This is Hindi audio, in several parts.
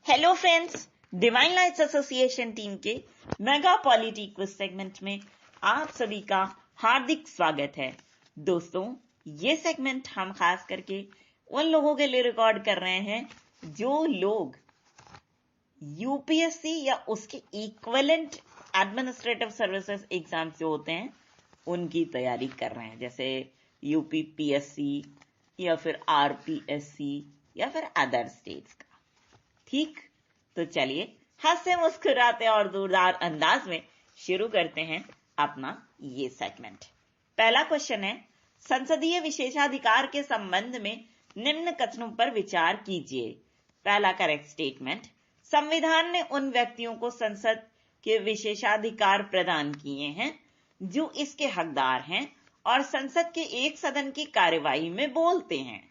Hello friends, divine lights association team के मेगा पॉलिटी क्विज सेगमेंट में आप सभी का हार्दिक स्वागत है। दोस्तों, ये सेगमेंट हम खास करके उन लोगों के लिए रिकॉर्ड कर रहे हैं जो लोग यूपीएससी या उसके इक्विवेलेंट एडमिनिस्ट्रेटिव सर्विसेज एग्जाम जो होते हैं उनकी तैयारी कर रहे हैं, जैसे यूपीपीएससी या फिर आरपीएससी या फिर अदर स्टेट्स का। ठीक, तो चलिए हंसते मुस्कुराते और जोरदार अंदाज में शुरू करते हैं अपना ये सेगमेंट। पहला क्वेश्चन है, संसदीय विशेषाधिकार के संबंध में निम्न कथनों पर विचार कीजिए। पहला करेक्ट स्टेटमेंट, संविधान ने उन व्यक्तियों को संसद के विशेषाधिकार प्रदान किए हैं जो इसके हकदार हैं और संसद के एक सदन की कार्यवाही में बोलते हैं।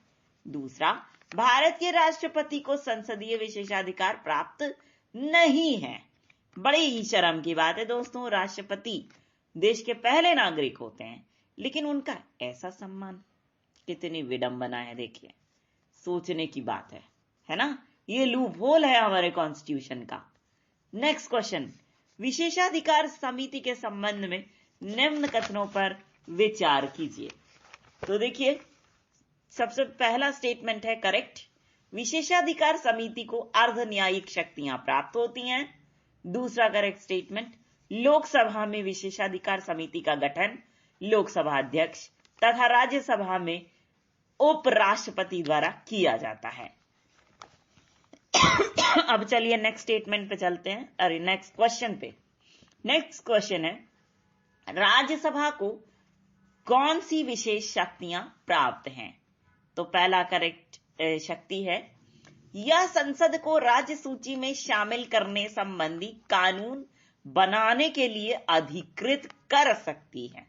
दूसरा, भारत के राष्ट्रपति को संसदीय विशेषाधिकार प्राप्त नहीं है। बड़ी ही शर्म की बात है दोस्तों, राष्ट्रपति देश के पहले नागरिक होते हैं लेकिन उनका ऐसा सम्मान, कितनी विडंबना है। देखिए, सोचने की बात है ना। ये लूप होल है हमारे कॉन्स्टिट्यूशन का। नेक्स्ट क्वेश्चन, विशेषाधिकार समिति के संबंध में निम्न कथनों पर विचार कीजिए। तो देखिए, सबसे पहला स्टेटमेंट है करेक्ट, विशेषाधिकार समिति को अर्ध न्यायिक शक्तियां प्राप्त होती हैं। दूसरा करेक्ट स्टेटमेंट, लोकसभा में विशेषाधिकार समिति का गठन लोकसभा अध्यक्ष तथा राज्यसभा में उपराष्ट्रपति द्वारा किया जाता है। अब चलिए नेक्स्ट स्टेटमेंट पे चलते हैं, अरे नेक्स्ट क्वेश्चन पे। नेक्स्ट क्वेश्चन है, राज्यसभा को कौन सी विशेष शक्तियां प्राप्त हैं? तो पहला करेक्ट शक्ति है, यह संसद को राज्य सूची में शामिल करने संबंधी कानून बनाने के लिए अधिकृत कर सकती है।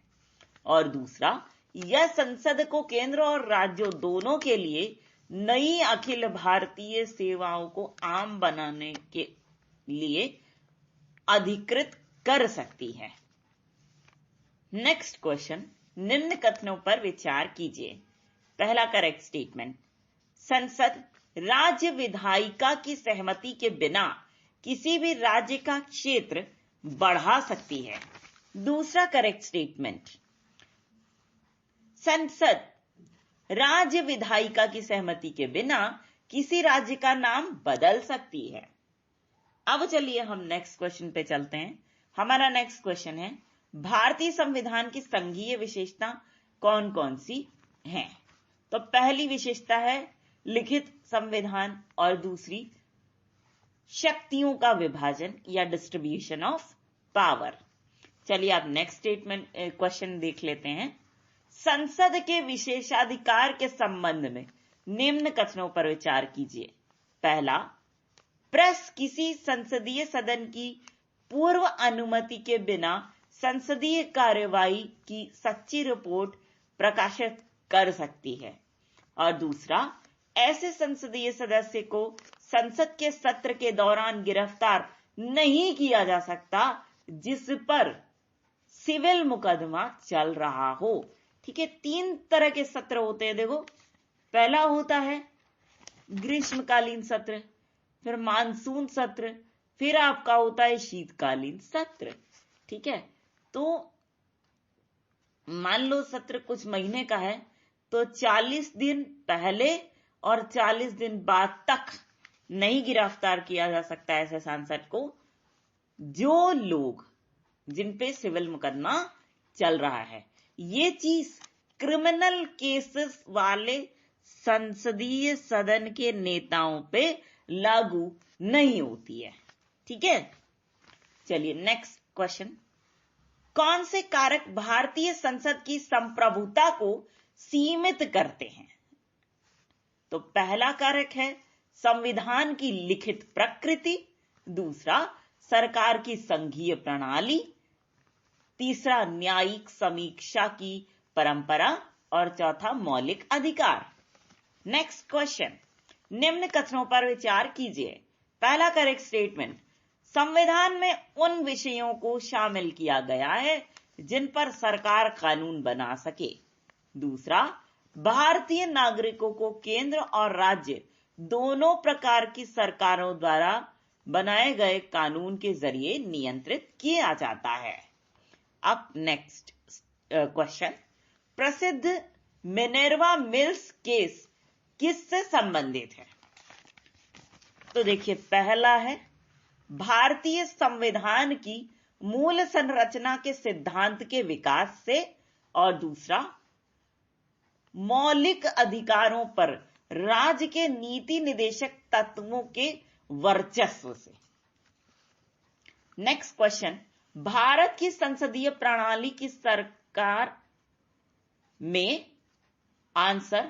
और दूसरा, यह संसद को केंद्र और राज्यों दोनों के लिए नई अखिल भारतीय सेवाओं को आम बनाने के लिए अधिकृत कर सकती है। नेक्स्ट क्वेश्चन, निम्न कथनों पर विचार कीजिए। पहला करेक्ट स्टेटमेंट, संसद राज्य विधायिका की सहमति के बिना किसी भी राज्य का क्षेत्र बढ़ा सकती है। दूसरा करेक्ट स्टेटमेंट, संसद राज्य विधायिका की सहमति के बिना किसी राज्य का नाम बदल सकती है। अब चलिए हम नेक्स्ट क्वेश्चन पे चलते हैं। हमारा नेक्स्ट क्वेश्चन है, भारतीय संविधान की संघीय विशेषता कौन कौन सी हैं? तो पहली विशेषता है लिखित संविधान और दूसरी शक्तियों का विभाजन या डिस्ट्रीब्यूशन ऑफ पावर। चलिए आप नेक्स्ट स्टेटमेंट क्वेश्चन देख लेते हैं। संसद के विशेषाधिकार के संबंध में निम्न कथनों पर विचार कीजिए। पहला, प्रेस किसी संसदीय सदन की पूर्व अनुमति के बिना संसदीय कार्यवाही की सच्ची रिपोर्ट प्रकाशित कर सकती है। और दूसरा, ऐसे संसदीय सदस्य को संसद के सत्र के दौरान गिरफ्तार नहीं किया जा सकता जिस पर सिविल मुकदमा चल रहा हो। ठीक है, 3 तरह के सत्र होते हैं। देखो, पहला होता है ग्रीष्मकालीन सत्र, फिर मानसून सत्र, फिर आपका होता है शीतकालीन सत्र। ठीक है, तो मान लो सत्र कुछ महीने का है तो 40 दिन पहले और 40 दिन बाद तक नहीं गिरफ्तार किया जा सकता ऐसे सांसद को जो लोग जिन पे सिविल मुकदमा चल रहा है। ये चीज क्रिमिनल केसेस वाले संसदीय सदन के नेताओं पे लागू नहीं होती है। ठीक है, चलिए नेक्स्ट क्वेश्चन, कौन से कारक भारतीय संसद की संप्रभुता को सीमित करते हैं? तो पहला कारक है संविधान की लिखित प्रकृति, दूसरा सरकार की संघीय प्रणाली, तीसरा न्यायिक समीक्षा की परंपरा और चौथा मौलिक अधिकार। नेक्स्ट क्वेश्चन, निम्न कथनों पर विचार कीजिए। पहला करेक्ट स्टेटमेंट, संविधान में उन विषयों को शामिल किया गया है जिन पर सरकार कानून बना सके। दूसरा, भारतीय नागरिकों को केंद्र और राज्य दोनों प्रकार की सरकारों द्वारा बनाए गए कानून के जरिए नियंत्रित किया जाता है। अब नेक्स्ट क्वेश्चन, प्रसिद्ध मिनर्वा मिल्स केस किससे संबंधित है? तो देखिए, पहला है भारतीय संविधान की मूल संरचना के सिद्धांत के विकास से, और दूसरा मौलिक अधिकारों पर राज्य के नीति निदेशक तत्वों के वर्चस्व से। नेक्स्ट क्वेश्चन, भारत की संसदीय प्रणाली की सरकार में आंसर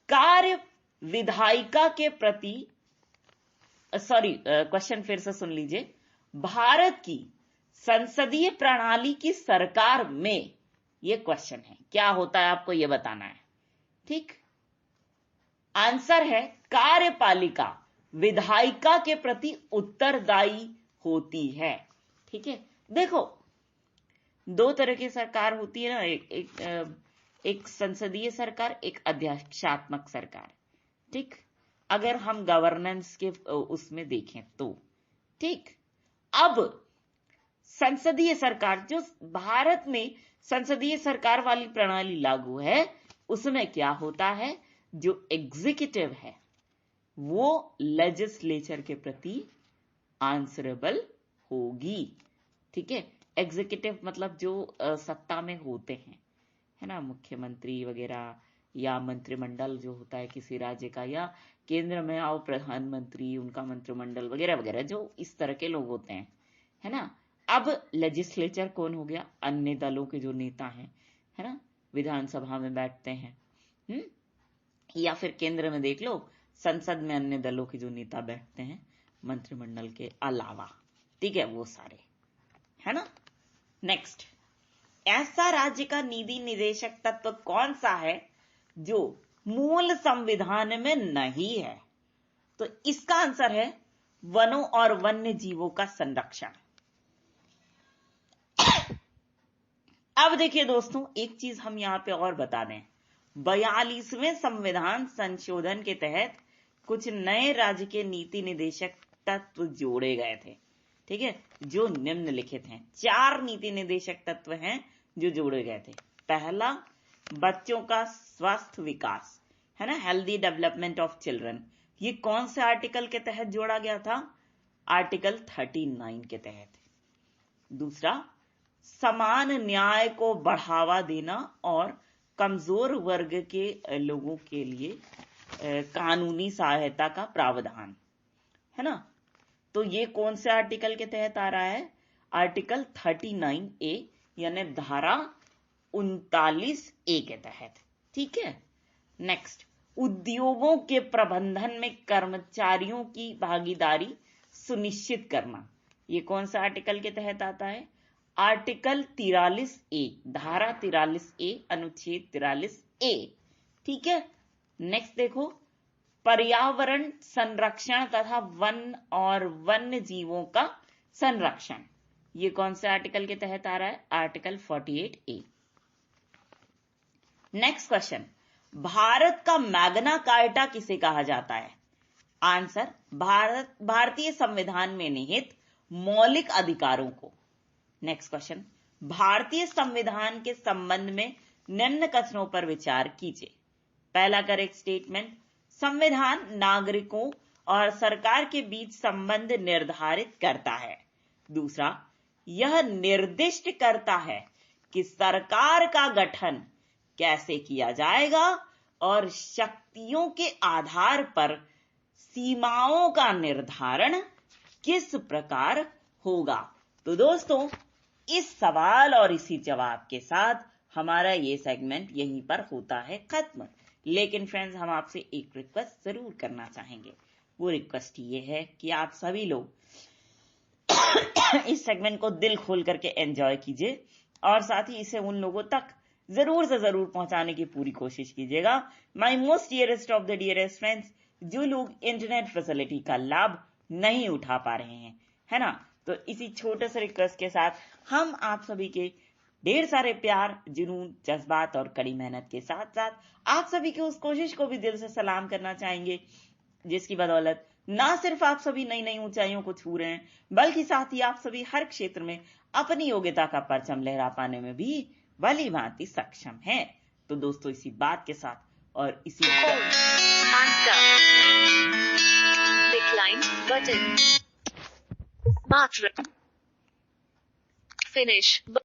कार्य विधायिका के प्रति, क्वेश्चन फिर से सुन लीजिए, भारत की संसदीय प्रणाली की सरकार में, यह क्वेश्चन है, क्या होता है आपको यह बताना है, ठीक। आंसर है कार्यपालिका विधायिका के प्रति उत्तरदायी होती है, ठीक है। देखो, दो तरह की सरकार होती है ना, एक संसदीय सरकार, एक अध्यक्षात्मक सरकार, ठीक। अगर हम गवर्नेंस के उसमें देखें तो, ठीक। अब संसदीय सरकार, जो भारत में संसदीय सरकार वाली प्रणाली लागू है, उसमें क्या होता है, जो एग्जीक्यूटिव है वो लेजिस्लेचर के प्रति आंसरेबल होगी, ठीक है। एग्जीक्यूटिव मतलब जो सत्ता में होते हैं, है ना, मुख्यमंत्री वगैरह, या मंत्रिमंडल जो होता है किसी राज्य का, या केंद्र में आओ प्रधानमंत्री, उनका मंत्रिमंडल वगैरह वगैरह, जो इस तरह के लोग होते हैं, है ना। अब लेजिस्लेचर कौन हो गया? अन्य दलों के जो नेता हैं, है ना, विधानसभा में बैठते हैं, या फिर केंद्र में देख लो, संसद में अन्य दलों के जो नेता बैठते हैं मंत्रिमंडल के अलावा, ठीक है, वो सारे, है ना। नेक्स्ट, ऐसा राज्य का नीति निदेशक तत्व कौन सा है जो मूल संविधान में नहीं है? तो इसका आंसर है वनों और वन्य जीवों का संरक्षण। अब देखिए दोस्तों, एक चीज हम यहां पे और बता दें, 42वें संविधान संशोधन के तहत कुछ नए राज्य के नीति निदेशक तत्व जोड़े गए थे, ठीक है, जो निम्नलिखित हैं। 4 नीति निदेशक तत्व हैं जो जोड़े गए थे। पहला, बच्चों का स्वस्थ विकास, है ना, हेल्दी डेवलपमेंट ऑफ चिल्ड्रन। ये कौन से आर्टिकल के तहत जोड़ा गया था? आर्टिकल 39 के तहत। दूसरा, समान न्याय को बढ़ावा देना और कमजोर वर्ग के लोगों के लिए कानूनी सहायता का प्रावधान, है ना। तो ये कौन से आर्टिकल के तहत आ रहा है? आर्टिकल 39A, यानी धारा 39A के तहत, ठीक है। नेक्स्ट, उद्योगों के प्रबंधन में कर्मचारियों की भागीदारी सुनिश्चित करना। ये कौन सा आर्टिकल के तहत आता है? आर्टिकल 43A, धारा 43A, अनुच्छेद 43A, ठीक है। नेक्स्ट देखो, पर्यावरण संरक्षण तथा वन और वन्य जीवों का संरक्षण। ये कौन से आर्टिकल के तहत आ रहा है? Article 48A। Next question, Bharat का मैग्ना कार्टा किसे कहा जाता है? आंसर, भारतीय संविधान में निहित मौलिक अधिकारों को। नेक्स्ट क्वेश्चन, भारतीय संविधान के संबंध में निम्न कथनों पर विचार कीजिए। पहला करेक्ट स्टेटमेंट, संविधान नागरिकों और सरकार के बीच संबंध निर्धारित करता है। दूसरा, यह निर्दिष्ट करता है कि सरकार का गठन कैसे किया जाएगा और शक्तियों के आधार पर सीमाओं का निर्धारण किस प्रकार होगा। तो दोस्तों, इस सवाल और इसी जवाब के साथ हमारा ये सेगमेंट यहीं पर होता है खत्म। लेकिन फ्रेंड्स, हम आपसे एक रिक्वेस्ट जरूर करना चाहेंगे। वो रिक्वेस्ट ये है कि आप सभी लोग इस सेगमेंट को दिल खोल करके एंजॉय कीजिए और साथ ही इसे उन लोगों तक जरूर से जरूर पहुंचाने की पूरी कोशिश कीजिएगा। My most dearest of the dearest friends, जो लोग इंटरनेट फैसिलिटी का लाभ नहीं उठा पा रहे हैं, है ना, तो इसी छोटे से रिक्वेस्ट के साथ हम आप सभी के ढेर सारे प्यार, जुनून, जज्बात और कड़ी मेहनत के साथ साथ आप सभी की उस कोशिश को भी दिल से सलाम करना चाहेंगे, जिसकी बदौलत ना सिर्फ आप सभी नई नई ऊंचाइयों को छू रहे हैं, बल्कि साथ ही आप सभी हर क्षेत्र में अपनी योग्यता का परचम लहरा पाने में भी भली भांति सक्षम हैं। तो दोस्तों, इसी बात के साथ और इसी Finish